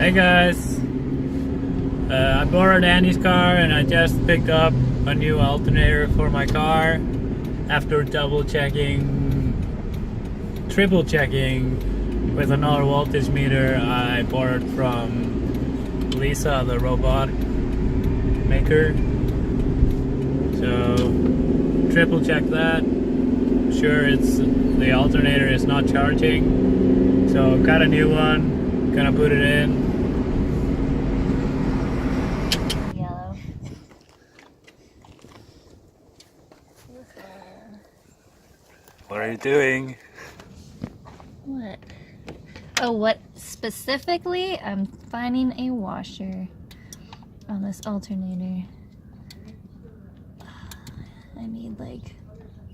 Hey guys, I borrowed Annie's car and I just picked up a new alternator for my car after triple checking with another voltage meter I borrowed from Lisa, the robot maker. So triple check that. Sure, the alternator is not charging, so got a new one, gonna put it in. Yellow. What are you doing? What? Oh, what specifically? I'm finding a washer on this alternator. I need like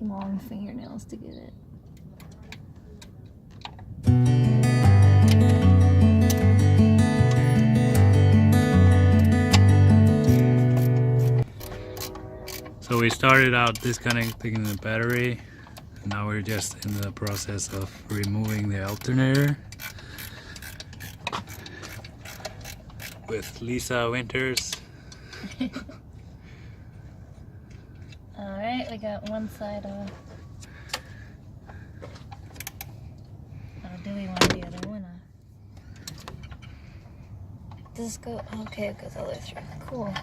long fingernails to get it. So we started out disconnecting the battery, and now we're just in the process of removing the alternator with Lisa Winters. Alright, we got one side off. Oh, do we want the other one off? Does this go? Okay, it goes all the way through. Cool.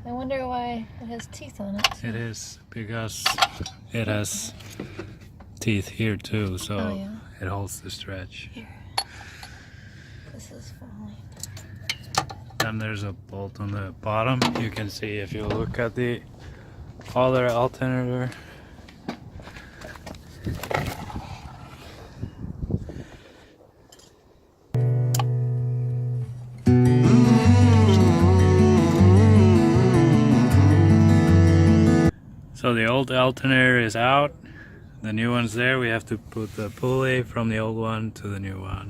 I wonder why it has teeth on it. It is because it has teeth here too, so Oh, yeah? it holds the stretch. Here. This is falling. Then there's a bolt on the bottom. You can see if you look at the other alternator. So the old alternator is out, the new one's there. We have to put the pulley from the old one to the new one.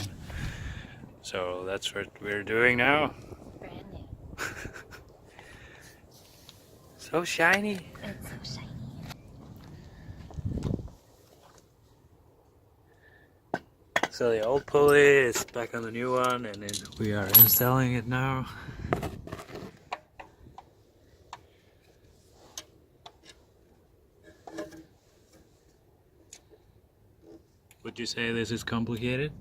So that's what we're doing now. Brand new. So shiny. It's so shiny. So the old pulley is back on the new one, and then we are installing it now. Would you say this is complicated?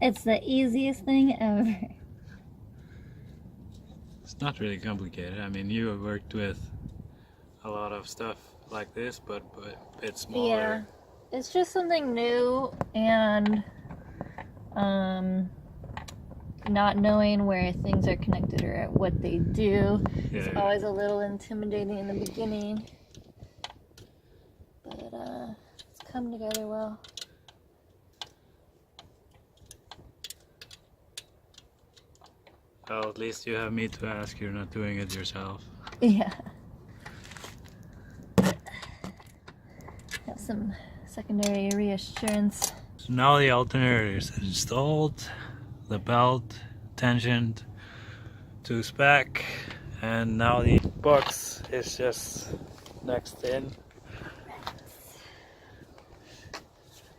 It's the easiest thing ever. It's not really complicated. I mean, you have worked with a lot of stuff like this, but a bit smaller. Yeah, it's just something new, and not knowing where things are connected or what they do is always a little intimidating in the beginning. But it's come together well. Well, at least you have me to ask. You're not doing it yourself. Yeah. Have some secondary reassurance. So now the alternator is installed, the belt tensioned to spec, and now the box is just next in.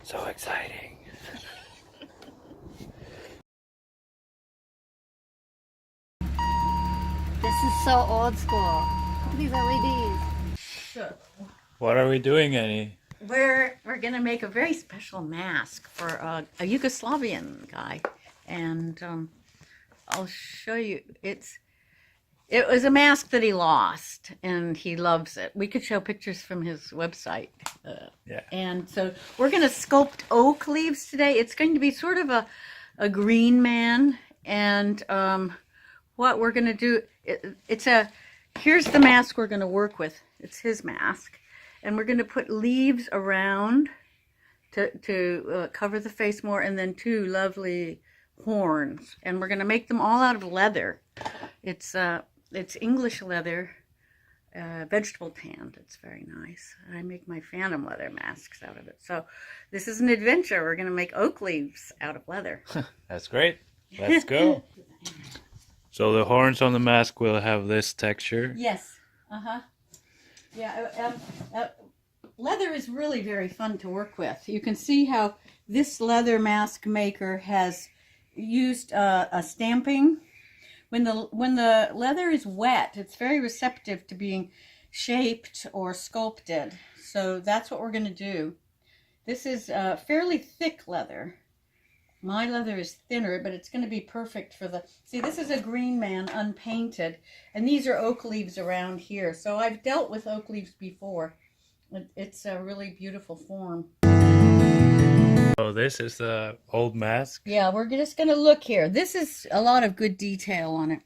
So exciting. This is so old school. Look at these LEDs. So What are we doing, Annie? we're gonna make a very special mask for a Yugoslavian guy, and I'll show you. It was a mask that he lost, and he loves it. We could show pictures from his website. Yeah. And so we're gonna sculpt oak leaves today. It's going to be sort of a green man, and what we're gonna do, here's the mask we're gonna work with. It's his mask, and we're gonna put leaves around to cover the face more, and then two lovely horns, and we're gonna make them all out of leather. It's English leather, vegetable tanned. It's very nice. I make my phantom leather masks out of it. So this is an adventure. We're gonna make oak leaves out of leather. That's great. Let's go. So the horns on the mask will have this texture. Yes. Yeah. Leather is really very fun to work with. You can see how this leather mask maker has used a stamping. When the leather is wet, it's very receptive to being shaped or sculpted. So that's what we're going to do. This is fairly thick leather. My leather is thinner, but it's going to be perfect for the... See, this is a green man, unpainted, and these are oak leaves around here. So I've dealt with oak leaves before. It's a really beautiful form. So this is the old mask? Yeah, we're just going to look here. This is a lot of good detail on it.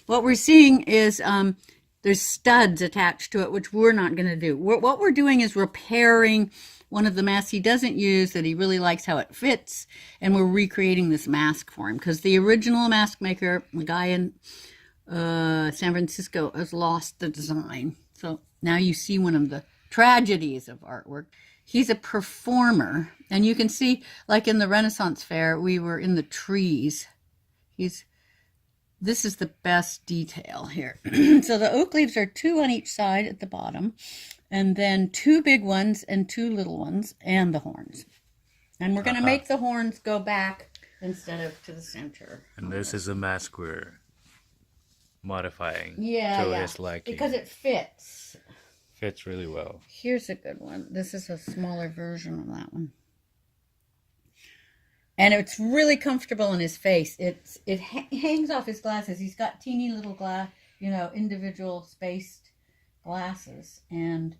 What we're seeing is there's studs attached to it, which we're not going to do. What we're doing is repairing one of the masks he doesn't use that he really likes how it fits, and we're recreating this mask for him because the original mask maker, the guy in San Francisco, has lost the design. So now you see one of the tragedies of artwork. He's a performer, and you can see, like in the Renaissance Fair, we were in the trees. This is the best detail here. So the oak leaves are 2 on each side at the bottom, and then 2 big ones and 2 little ones, and the horns. And we're going to make the horns go back instead of to the center. And this is a mask we're modifying to his liking. Because it fits. Fits really well. Here's a good one. This is a smaller version of that one. And it's really comfortable in his face. It hangs off his glasses. He's got teeny little individual spaced glasses. And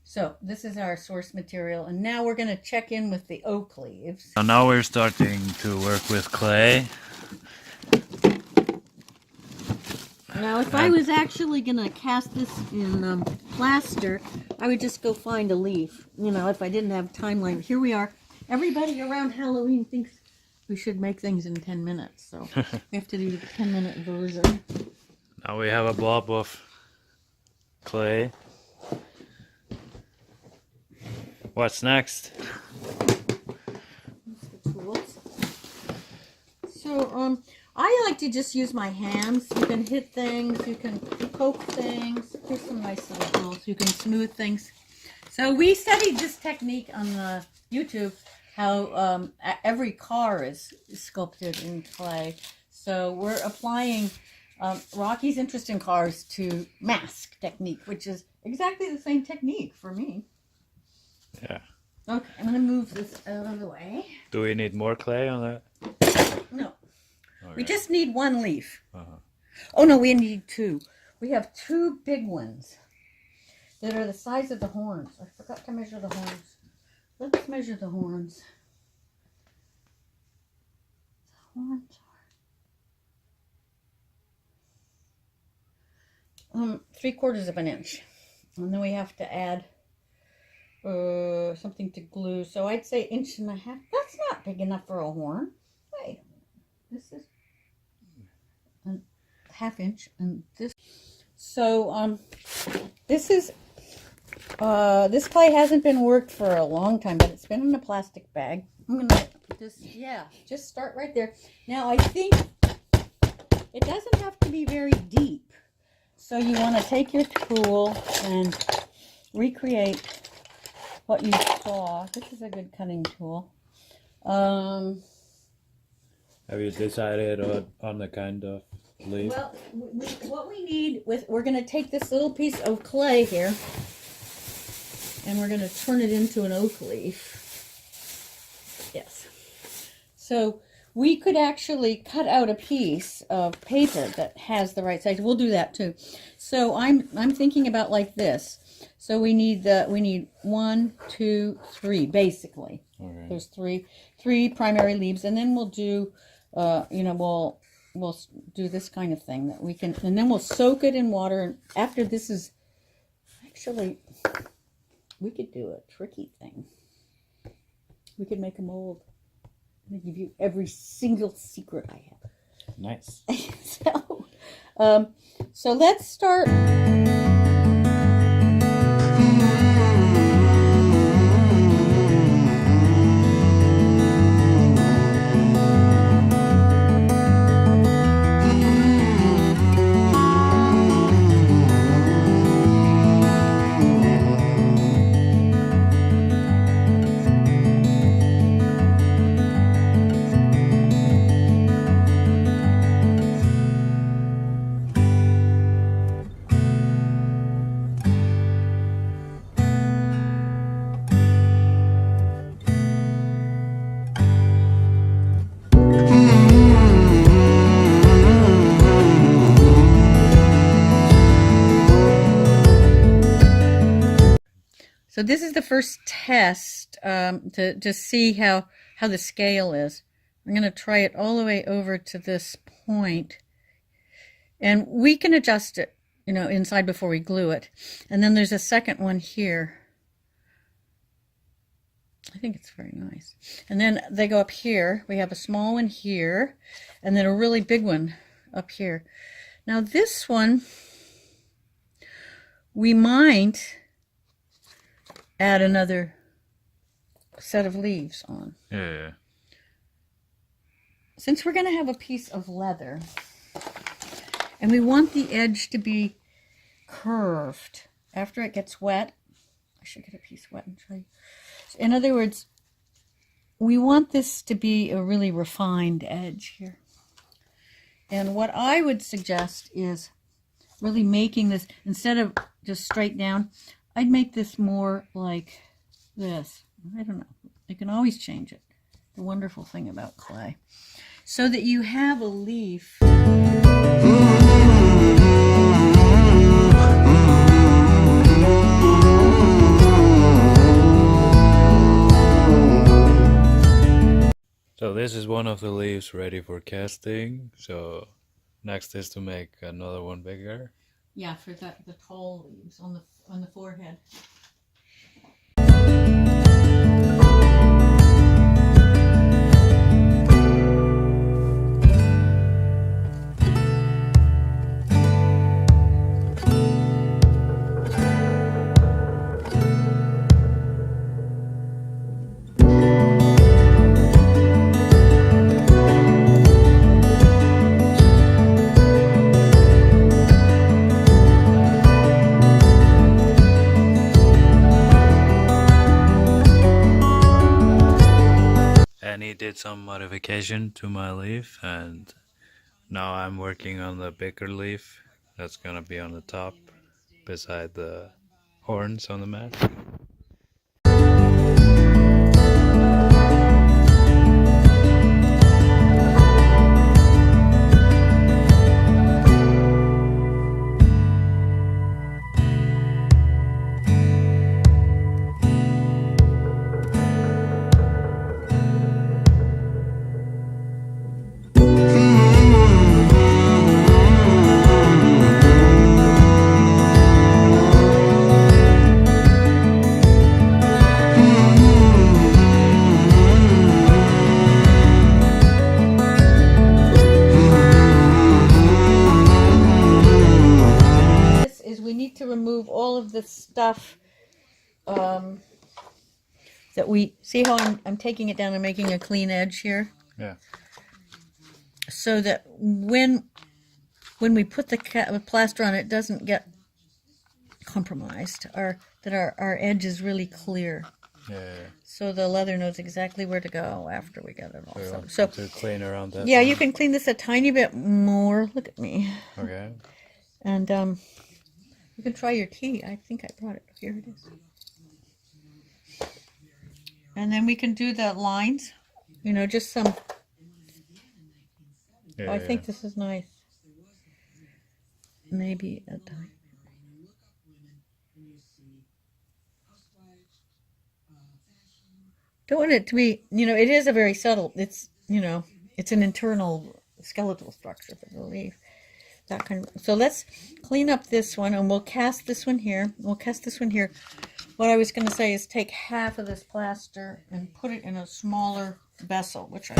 so this is our source material. And now we're going to check in with the oak leaves. So now we're starting to work with clay. Now, if I was actually going to cast this in plaster, I would just go find a leaf. If I didn't have time like here we are. Everybody around Halloween thinks we should make things in 10 minutes, so we have to do the 10-minute version. Now we have a blob of clay. What's next? The tools. So, I like to just use my hands. You can hit things, you can poke things. Here's some nice little tools. You can smooth things. So we studied this technique on the YouTube, how every car is sculpted in clay. So we're applying Rocky's interest in cars to mask technique, which is exactly the same technique for me. Yeah. Okay, I'm going to move this out of the way. Do we need more clay on that? No. Okay. We just need 1 leaf. Oh no, we need 2. We have 2 big ones that are the size of the horns. I forgot to measure the horns. Let's measure the horns. The horns are 3/4 of an inch, and then we have to add something to glue. So I'd say 1.5 inches. That's not big enough for a horn. Wait a minute. This is a 1/2 inch, and this. So this is. This clay hasn't been worked for a long time, but it's been in a plastic bag. I'm gonna just start right there. Now I think it doesn't have to be very deep. So you want to take your tool and recreate what you saw. This is a good cutting tool. Have you decided on the kind of leaf? Well, what we need we're going to take this little piece of clay here, and we're going to turn it into an oak leaf. Yes. So we could actually cut out a piece of paper that has the right size. We'll do that too. So I'm thinking about like this. So we need 1, 2, 3 basically. Okay. There's three primary leaves, and then we'll do we'll do this kind of thing that we can, and then we'll soak it in water. And after this is actually, we could do a tricky thing. We could make a mold. I'm gonna give you every single secret I have. Nice. So let's start. So this is the first test to see how the scale is. I'm going to try it all the way over to this point. And we can adjust it, you know, inside before we glue it. And then there's a second one here. I think it's very nice. And then they go up here. We have a small one here, and then a really big one up here. Now this one, we might add another set of leaves on. Yeah. Since we're going to have a piece of leather, and we want the edge to be curved after it gets wet. I should get a piece wet and show you. In other words, we want this to be a really refined edge here. And what I would suggest is really making this, instead of just straight down, I'd make this more like this. I don't know. You can always change it. The wonderful thing about clay. So that you have a leaf. So this is one of the leaves ready for casting. So next is to make another one bigger. Yeah, for the tall leaves on the forehead. And he did some modification to my leaf, and now I'm working on the bigger leaf that's gonna be on the top beside the horns on the mask. To remove all of the stuff that we see how I'm taking it down and making a clean edge here. Yeah. So that when we put the plaster on, it doesn't get compromised, or that our edge is really clear. Yeah. So the leather knows exactly where to go after we get it all. So to clean around that. Yeah, you can clean this a tiny bit more. Look at me. Okay. And you can try your tea. I think I brought it. Here it is. And then we can do the lines. You know, just some. Yeah, I think this is nice. Maybe a tiny. Don't want it to be, you know, it is a very subtle, it's, you know, it's an internal skeletal structure for the leaf. That kind of, so let's clean up this one, and we'll cast this one here. We'll cast this one here. What I was going to say is take half of this plaster and put it in a smaller vessel, which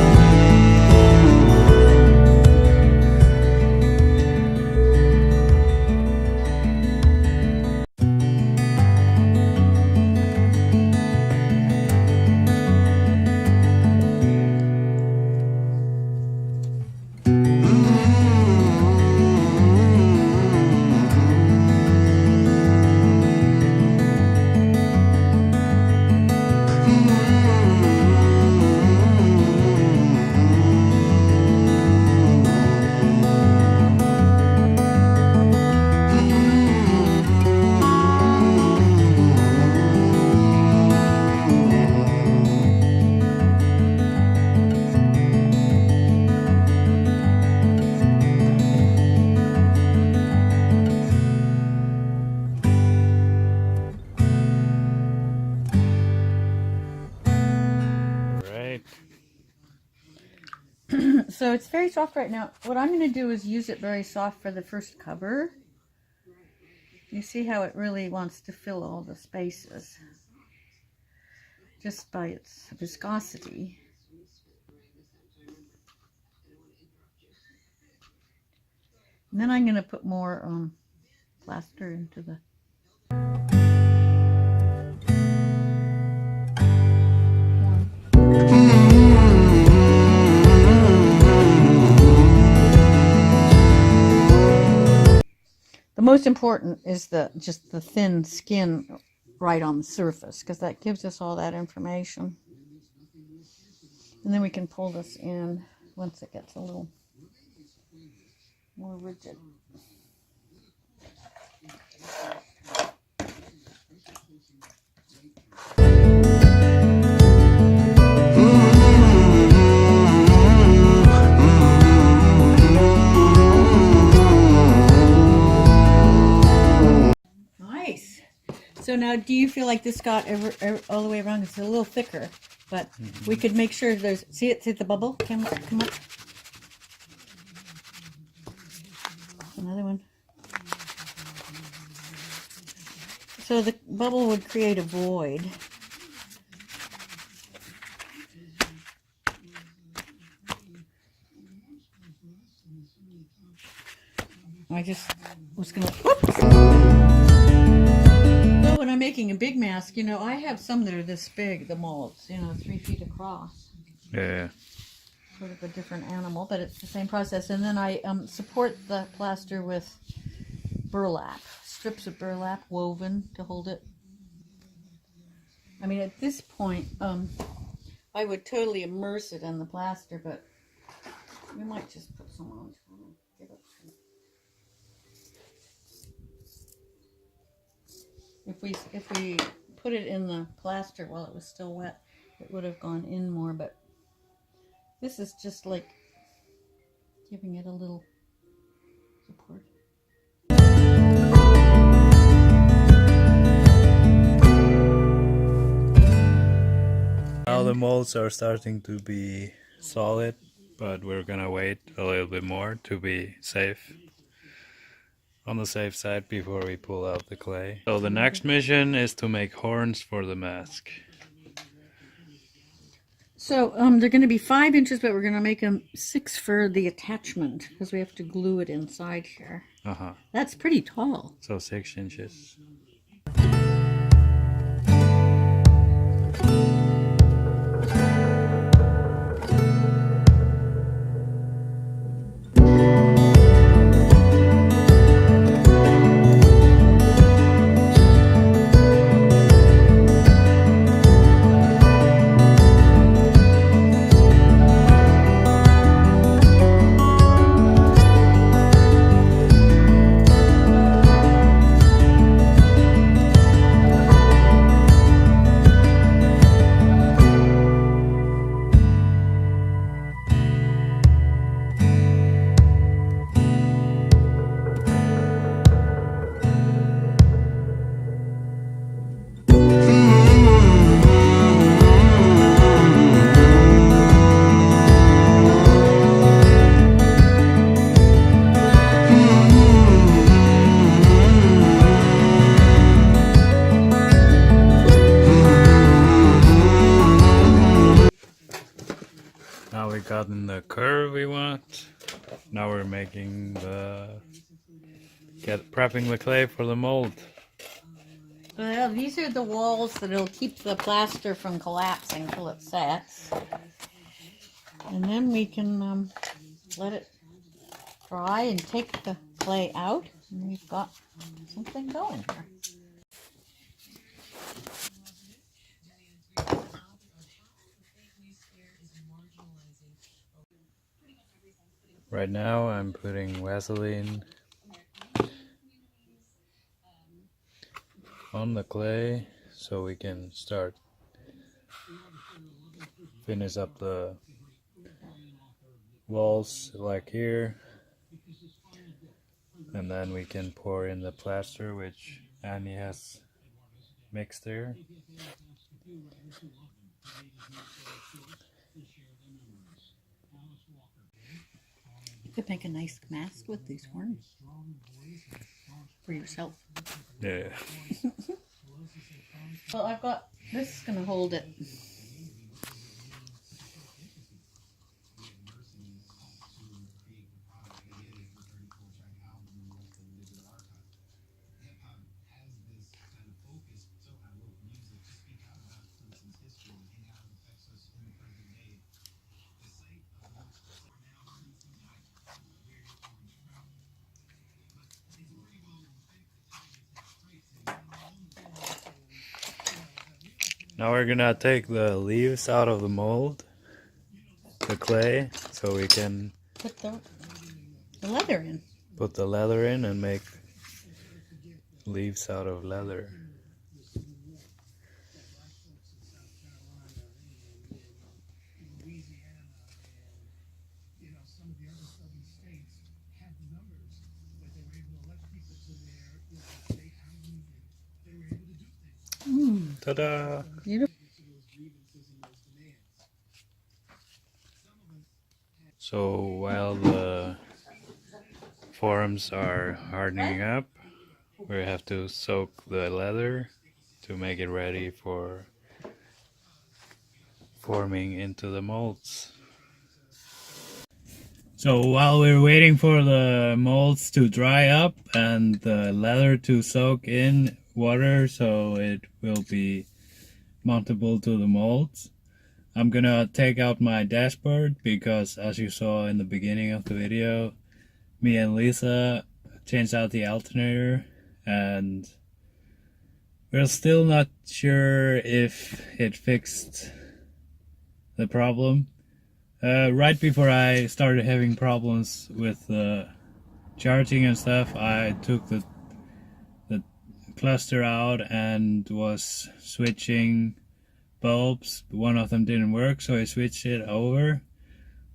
So it's very soft right now. What I'm going to do is use it very soft for the first cover. You see how it really wants to fill all the spaces just by its viscosity. And then I'm going to put more plaster into the... The most important is just the thin skin right on the surface, because that gives us all that information. And then we can pull this in once it gets a little more rigid. Nice. So now, do you feel like this got all the way around? It's a little thicker, but we could make sure there's... See it? See the bubble? Come up. Another one. So the bubble would create a void. I just was gonna... Oops. So when I'm making a big mask, you know, I have some that are this big, the molds, you know, 3 feet across. Yeah. Sort of a different animal, but it's the same process. And then I support the plaster with burlap, strips of burlap woven to hold it. I mean, at this point, I would totally immerse it in the plaster, but we might just put some on. If we put it in the plaster while it was still wet, it would have gone in more, but this is just like giving it a little support. Now the molds are starting to be solid, but we're gonna wait a little bit more to be safe. On the safe side before we pull out the clay. So the next mission is to make horns for the mask. So they're going to be 5 inches, but we're going to make them 6 for the attachment because we have to glue it inside here. That's pretty tall. So 6 inches. Now we gotten the curve we want. Now we're making prepping the clay for the mold. Well, these are the walls that'll keep the plaster from collapsing until it sets. And then we can let it dry and take the clay out. And we've got something going here. Right now I'm putting Vaseline on the clay so we can start finish up the walls like here, and then we can pour in the plaster which Annie has mixed there. Could make a nice mask with these horns for yourself. Yeah. Well, I've got this is gonna hold it. Now we're gonna take the leaves out of the mold, the clay, so we can Put the leather in. put the leather in and make leaves out of leather. Ta-da! Beautiful. So while the forms are hardening up, we have to soak the leather to make it ready for forming into the molds. So while we're waiting for the molds to dry up and the leather to soak in water so it will be mountable to the molds, I'm gonna take out my dashboard because, as you saw in the beginning of the video, me and Lisa changed out the alternator and we're still not sure if it fixed the problem. Right before I started having problems with charging and stuff, I took the cluster out and was switching bulbs. One of them didn't work, so I switched it over.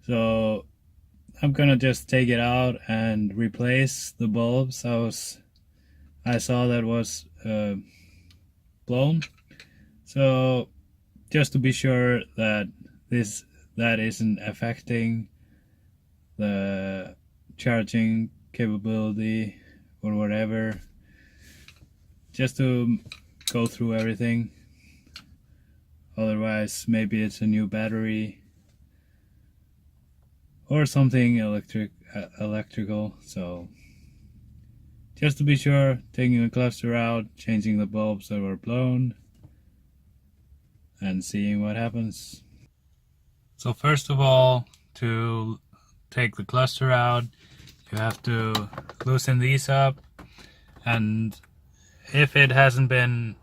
So I'm gonna just take it out and replace the bulbs I saw that was blown. So just to be sure that that isn't affecting the charging capability or whatever, just to go through everything. Otherwise maybe it's a new battery or something electrical. So just to be sure, taking the cluster out, changing the bulbs that were blown, and seeing what happens. So first of all, to take the cluster out, you have to loosen these up, and if it hasn't been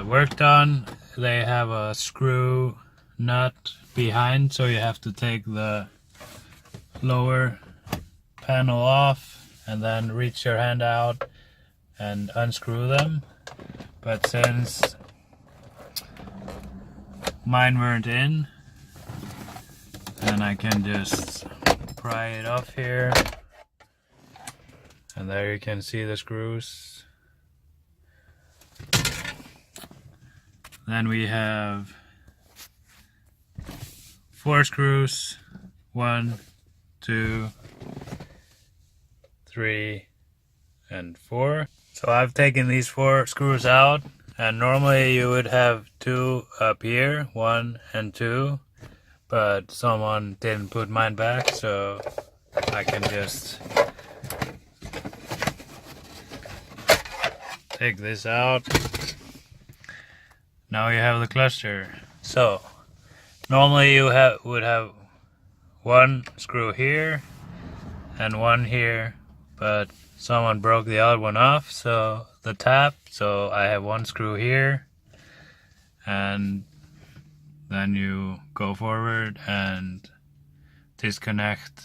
worked on, they have a screw nut behind, so you have to take the lower panel off and then reach your hand out and unscrew them. But since mine weren't in, then I can just pry it off here, and there you can see the screws. Then we have 4 screws, 1, 2, 3, and 4. So I've taken these 4 screws out, and normally you would have 2 up here, 1 and 2, but someone didn't put mine back, so I can just take this out. Now you have the cluster. So normally you would have 1 screw here and 1 here, but someone broke the other one off, so the tab, so I have 1 screw here, and then you go forward and disconnect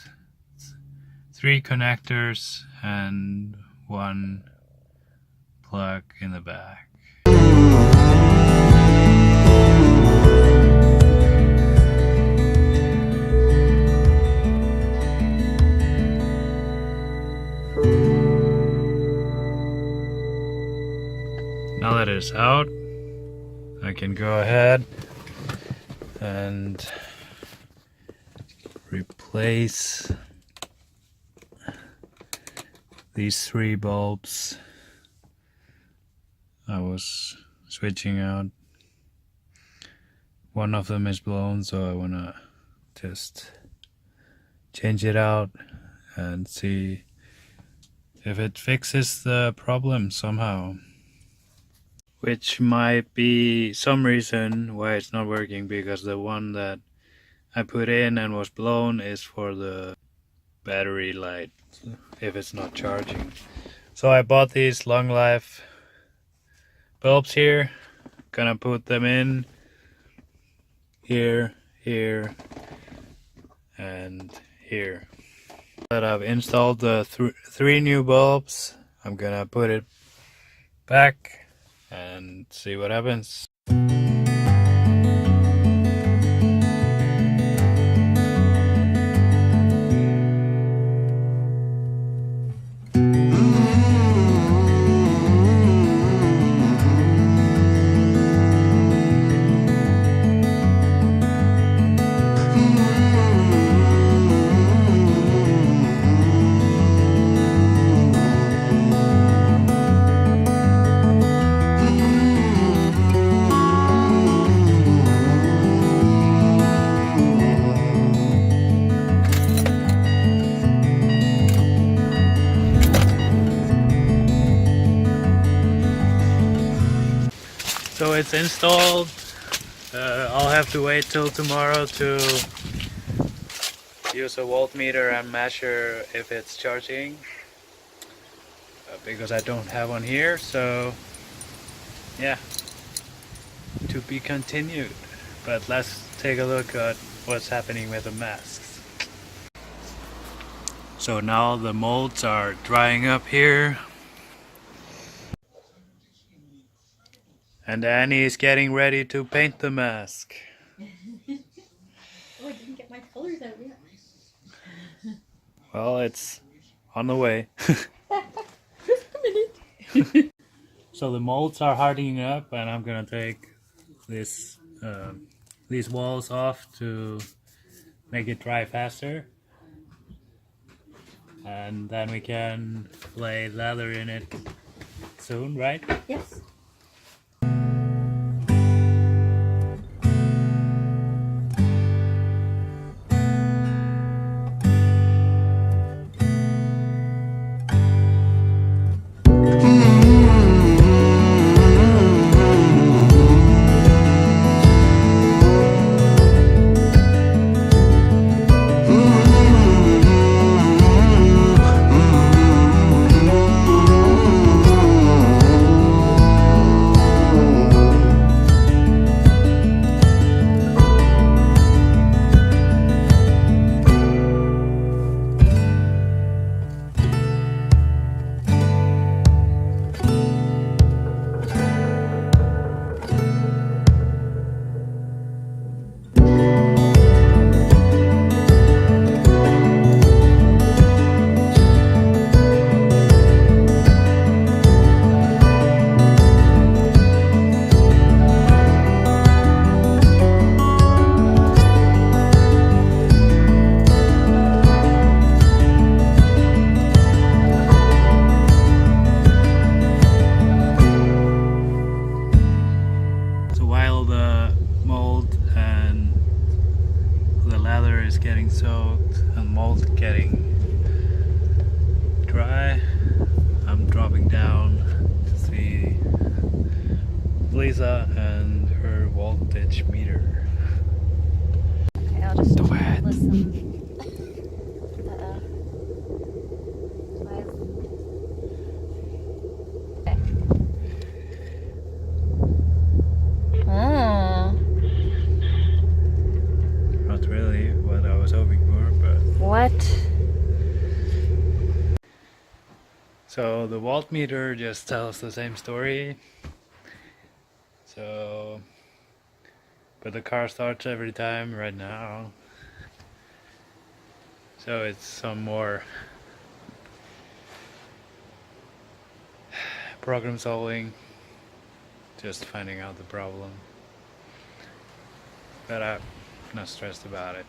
3 connectors and 1 plug in the back. Now that it's out, I can go ahead and replace these 3 bulbs I was switching out. One of them is blown, so I wanna just change it out and see if it fixes the problem somehow. Which might be some reason why it's not working, because the one that I put in and was blown is for the battery light if it's not charging. So I bought these long life bulbs here. Gonna put them in here, here, and here. That I've installed the 3 new bulbs, I'm gonna put it back and see what happens. So it's installed. I'll have to wait till tomorrow to use a voltmeter and measure if it's charging, because I don't have one here. So yeah, to be continued. But let's take a look at what's happening with the masks. So now the molds are drying up here. And Annie is getting ready to paint the mask. Oh, I didn't get my colors out yet. Well, it's on the way. Just a minute. So the molds are hardening up, and I'm gonna take this these walls off to make it dry faster. And then we can lay leather in it soon, right? Yes. getting soaked and mold getting dry, I'm dropping down to see Lisa and her voltage meter. Okay, I'll just Do it. listen. Not really what I was hoping for, but... What? So the voltmeter just tells the same story. So... But the car starts every time right now. So it's some more program solving, just finding out the problem. But I'm not stressed about it.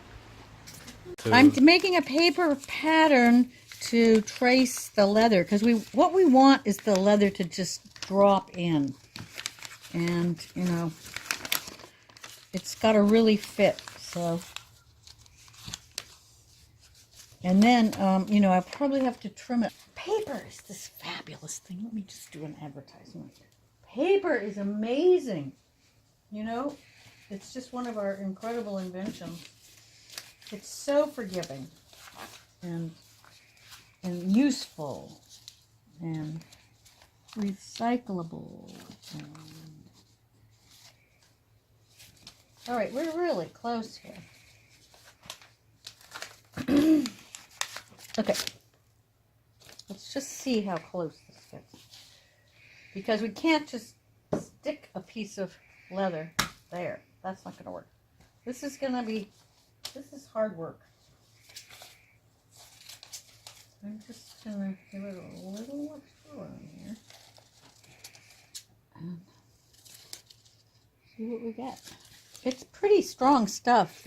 I'm making a paper pattern to trace the leather, because what we want is the leather to just drop in, and you know, it's got to really fit. So, and then you know, I probably have to trim it. Paper is this fabulous thing. Let me just do an advertisement. Paper is amazing. You know, it's just one of our incredible inventions. It's so forgiving and useful and recyclable. All right, we're really close here. Okay, let's just see how close this fits, because we can't just stick a piece of leather there. That's not going to work. This is hard work. I'm just going to give it a little extra room here and see what we get. It's pretty strong stuff,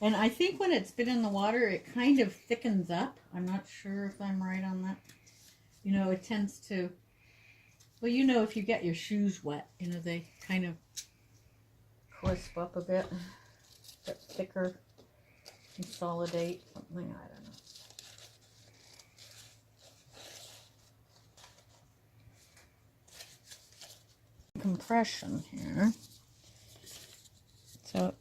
and I think when it's been in the water, it kind of thickens up. I'm not sure if I'm right on that. You know, it tends to, well, you know, if you get your shoes wet, you know, they kind of crisp up a bit, get thicker, consolidate, something, I don't know. Compression here. So,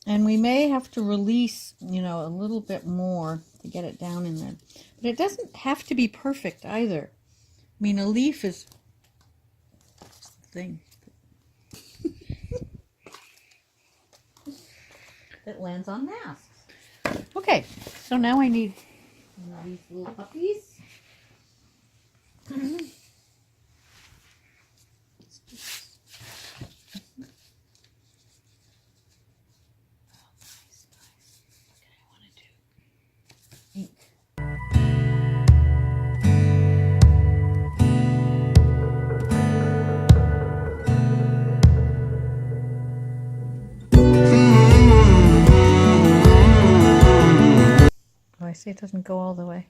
and we may have to release, you know, a little bit more to get it down in there. But it doesn't have to be perfect either. I mean, a leaf is the thing that lands on masks. Okay, so now I need these little puppies. I see it doesn't go all the way,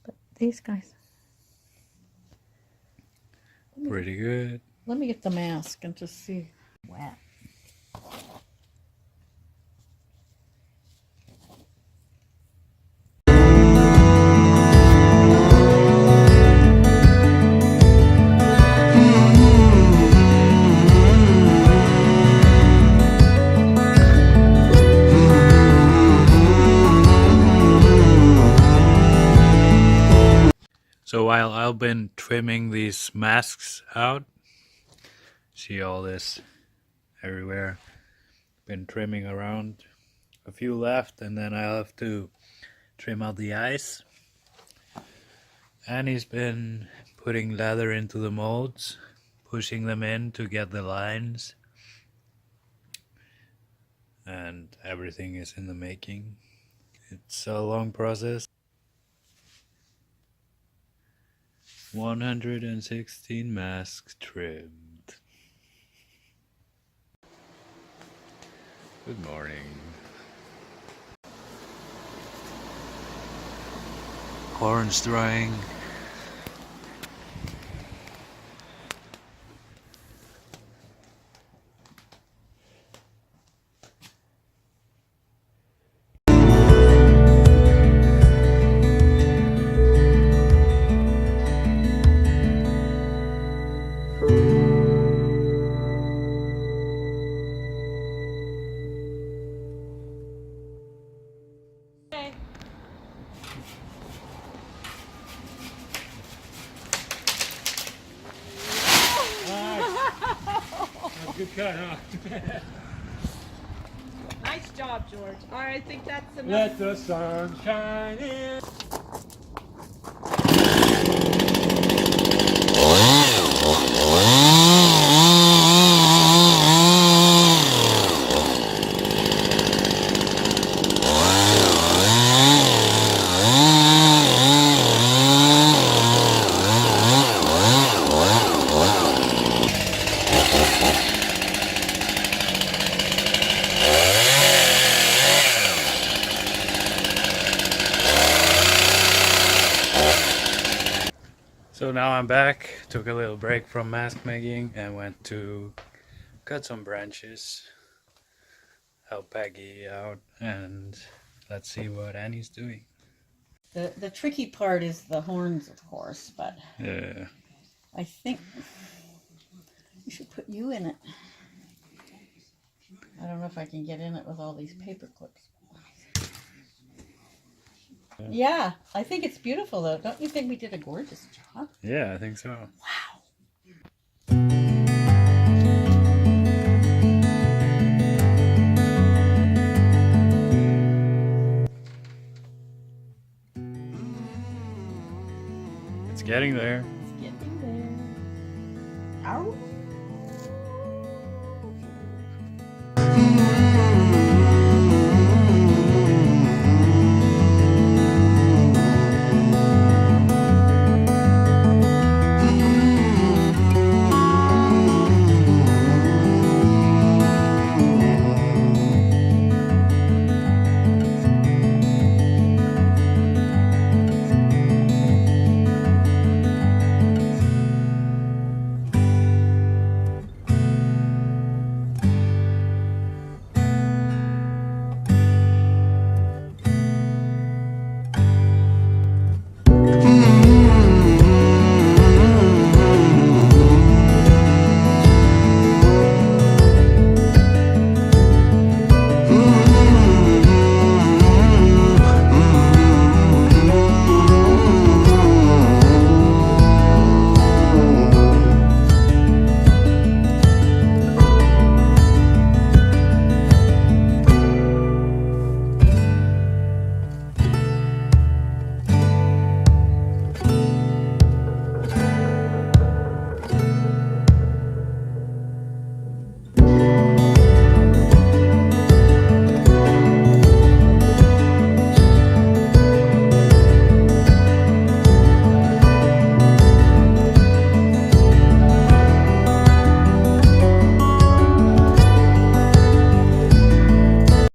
but these guys. Pretty good. Let me get the mask and just see. Wet. So while I've been trimming these masks out, see all this everywhere, been trimming around, a few left, and then I'll have to trim out the eyes. And he's been putting leather into the molds, pushing them in to get the lines, and everything is in the making. It's a long process. 116 masks trimmed. Good morning. Horns drying. Good cut, huh? Nice job, George. All right, I think that's enough. Let the sun shine in. So now I'm back, took a little break from mask making and went to cut some branches, help Peggy out, and let's see what Annie's doing. The tricky part is the horns, of course, but Yeah. I think we should put you in it. I don't know if I can get in it with all these paper clips. Yeah, I think it's beautiful though. Don't you think we did a gorgeous job? Yeah, I think so. Wow. It's getting there. It's getting there. Ow.